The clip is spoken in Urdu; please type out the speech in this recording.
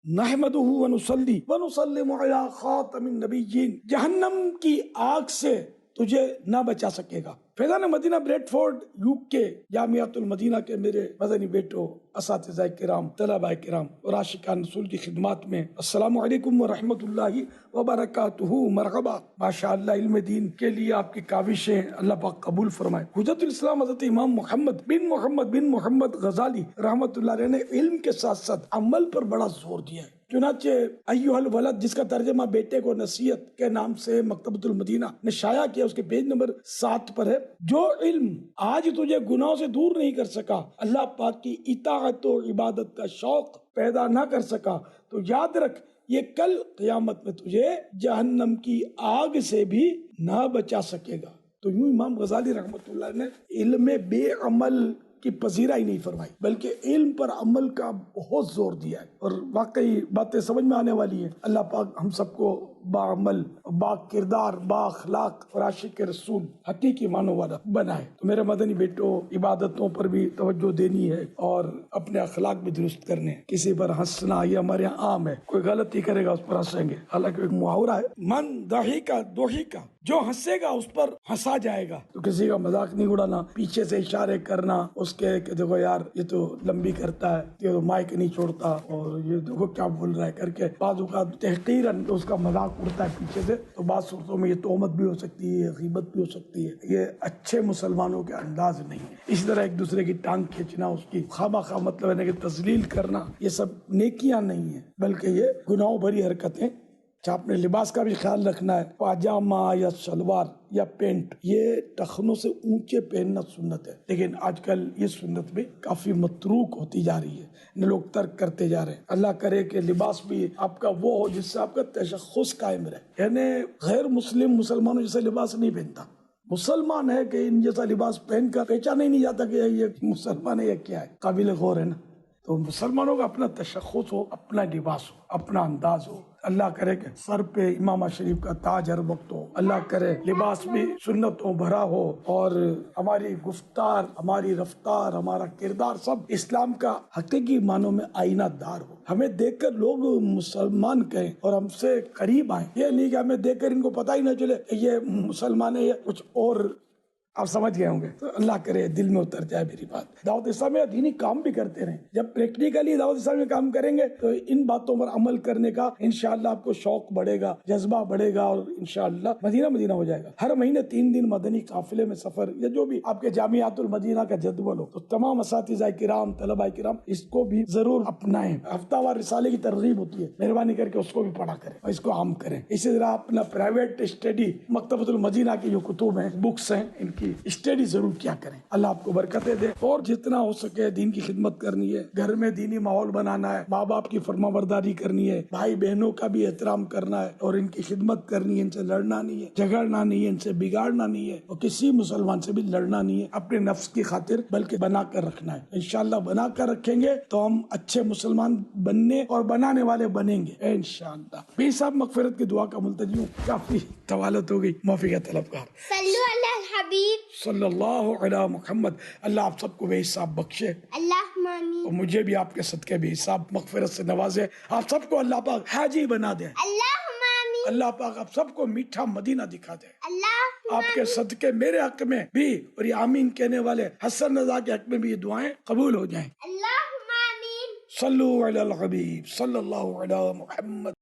نحمدہ ونصلی ونسلم علی خاتم النبیین، جہنم کی آگ سے تجھے نہ بچا سکے گا۔ Faizan Madina bread Ford UK Jamiatul المدینہ کے میرے مدنی بیٹوں، اساتذہ کرام، طلباء کرام اور عاشقان رسول کی خدمات میں السلام علیکم ورحمۃ اللہ وبرکاتہ۔ مرحبا، ماشاء اللہ، علم دین کے لیے آپ کی کاوشیں اللہ پاک قبول فرمائے۔ حجت الاسلام حضرت امام محمد بن محمد غزالی رحمۃ اللہ علیہ نے علم کے ساتھ ساتھ عمل پر بڑا زور دیا ہے۔ چنانچہ ایھا الولد، جس کا ترجمہ بیٹے کو نصیحت کے نام سے مکتبۃ المدینہ نے شائع کیا، اس کے پیج نمبر 7 پر ہے، جو علم آج تجھے گناہوں سے دور نہیں کر سکا، اللہ پاک کی اطاعت و عبادت کا شوق پیدا نہ کر سکا، تو یاد رکھ یہ کل قیامت میں تجھے جہنم کی آگ سے بھی نہ بچا سکے گا۔ تو یوں امام غزالی رحمۃ اللہ نے علم بے عمل کی پذیرائی نہیں فرمائی، بلکہ علم پر عمل کا بہت زور دیا ہے، اور واقعی باتیں سمجھ میں آنے والی ہیں۔ اللہ پاک ہم سب کو باعمل، با کردار، با اخلاق اور عاشق رسول حقیقی معنوں والا بنائے۔ تو میرے مدنی بیٹوں، عبادتوں پر بھی توجہ دینی ہے اور اپنے اخلاق بھی درست کرنے ہیں۔ کسی پر ہنسنا یہ ہمارے یہاں عام ہے، کوئی غلطی کرے گا اس پر ہنسیں گے، حالانکہ ایک محاورہ ہے، من ضحک، جو ہنسے گا اس پر ہنسا جائے گا۔ تو کسی کا مذاق نہیں اڑانا، پیچھے سے اشارے کرنا اس کے کہ دیکھو یار یہ تو لمبی کرتا ہے، یہ تو مائک نہیں چھوڑتا، اور یہ دیکھو کیا بول رہا ہے کر کے بعض اوقات تحقیراً اس کا مذاق اڑتا ہے پیچھے سے، تو بعض صورتوں میں یہ تہمت بھی ہو سکتی ہے، غیبت بھی ہو سکتی ہے۔ یہ اچھے مسلمانوں کے انداز نہیں ہے۔ اسی طرح ایک دوسرے کی ٹانگ کھینچنا، اس کی خواہ مطلب ہے کہ تذلیل کرنا، یہ سب نیکیاں نہیں ہیں، بلکہ یہ گناہوں بھری حرکتیں۔ اپنے لباس کا بھی خیال رکھنا ہے، پاجامہ یا شلوار یا پینٹ یہ ٹخنوں سے اونچے پہننا سنت ہے، لیکن آج کل یہ سنت بھی کافی متروک ہوتی جا رہی ہے، لوگ ترک کرتے جا رہے ہیں۔ اللہ کرے کہ لباس بھی آپ کا وہ ہو جس سے آپ کا تشخص قائم رہے، یعنی غیر مسلمانوں جیسا لباس نہیں پہنتا، مسلمان ہے کہ ان جیسا لباس پہن کر پہچانا ہی نہیں جاتا کہ یہ مسلمان ہے یا کیا ہے، قابل غور ہے نا۔ تو مسلمانوں کا اپنا تشخص ہو، اپنا لباس ہو، اپنا انداز ہو۔ اللہ کرے کہ سر پہ امامہ شریف کا تاج ہر وقت ہو، اللہ کرے لباس بھی سنتوں بھرا ہو، اور ہماری گفتار، ہماری رفتار، ہمارا کردار سب اسلام کا حقیقی معنوں میں آئینہ دار ہو۔ ہمیں دیکھ کر لوگ مسلمان کہیں اور ہم سے قریب آئیں، یہ نہیں کہ ہمیں دیکھ کر ان کو پتہ ہی نہ چلے کہ یہ مسلمان ہے یا کچھ اور۔ آپ سمجھ گئے ہوں گے، تو اللہ کرے دل میں اتر جائے میری بات۔ دعوت اسلامیہ دینی کام بھی کرتے رہیں، جب پریکٹیکلی دعوت اسلامیہ کام کریں گے تو ان باتوں پر عمل کرنے کا انشاءاللہ آپ کو شوق بڑھے گا، جذبہ بڑھے گا، اور انشاءاللہ مدینہ ہو جائے گا۔ ہر مہینے 3 دن مدنی قافلے میں سفر، یا جو بھی آپ کے جامعۃ المدینہ کا جدول ہو، تو تمام اساتذہ کرام، طلباء کرام اس کو بھی ضرور اپنائیں۔ ہفتہ وار رسالے کی ترغیب ہوتی ہے، مہربانی کر کے اس کو بھی پڑھا کریں اور اس کو عام کریں۔ اسی طرح اپنا پرائیویٹ اسٹڈی، مکتبۃ المدینہ کی جو کتب ہیں، بکس ہیں، ان کی اسٹڈی ضرور کیا کریں۔ اللہ آپ کو برکتیں دے، اور جتنا ہو سکے دین کی خدمت کرنی ہے، گھر میں دینی ماحول بنانا ہے، ماں باپ کی فرما برداری کرنی ہے، بھائی بہنوں کا بھی احترام کرنا ہے، اور ان کی خدمت کرنی ہے، ان سے لڑنا نہیں ہے، جھگڑنا نہیں ہے، ان سے بگاڑنا نہیں ہے، اور کسی مسلمان سے بھی لڑنا نہیں ہے اپنے نفس کی خاطر، بلکہ بنا کر رکھنا ہے۔ انشاءاللہ بنا کر رکھیں گے تو ہم اچھے مسلمان بننے اور بنانے والے بنیں گے انشاءاللہ۔ بھی صاحب مغفرت کی دعا کا ملتجی ہوں، کافی طوالت ہو گئی، معافی کا طلبگار۔ صلو علی الحبیب صلی اللہ علی محمد۔ اللہ آپ سب کو بے حساب بخشے، اللہم آمین، اور مجھے بھی آپ کے صدقے بے حساب مغفرت سے نوازے۔ آپ سب کو اللہ پاک حاجی بنا دے، اللہم آمین، اللہ پاک آپ سب کو میٹھا مدینہ دکھا دے۔ اللہم آپ کے صدقے میرے حق میں بھی، اور یہ آمین کہنے والے حسن رضا کے حق میں بھی یہ دعائیں قبول ہو جائیں۔ اللہم آمین۔ صلو علی الحبیب صلی اللہ علی محمد۔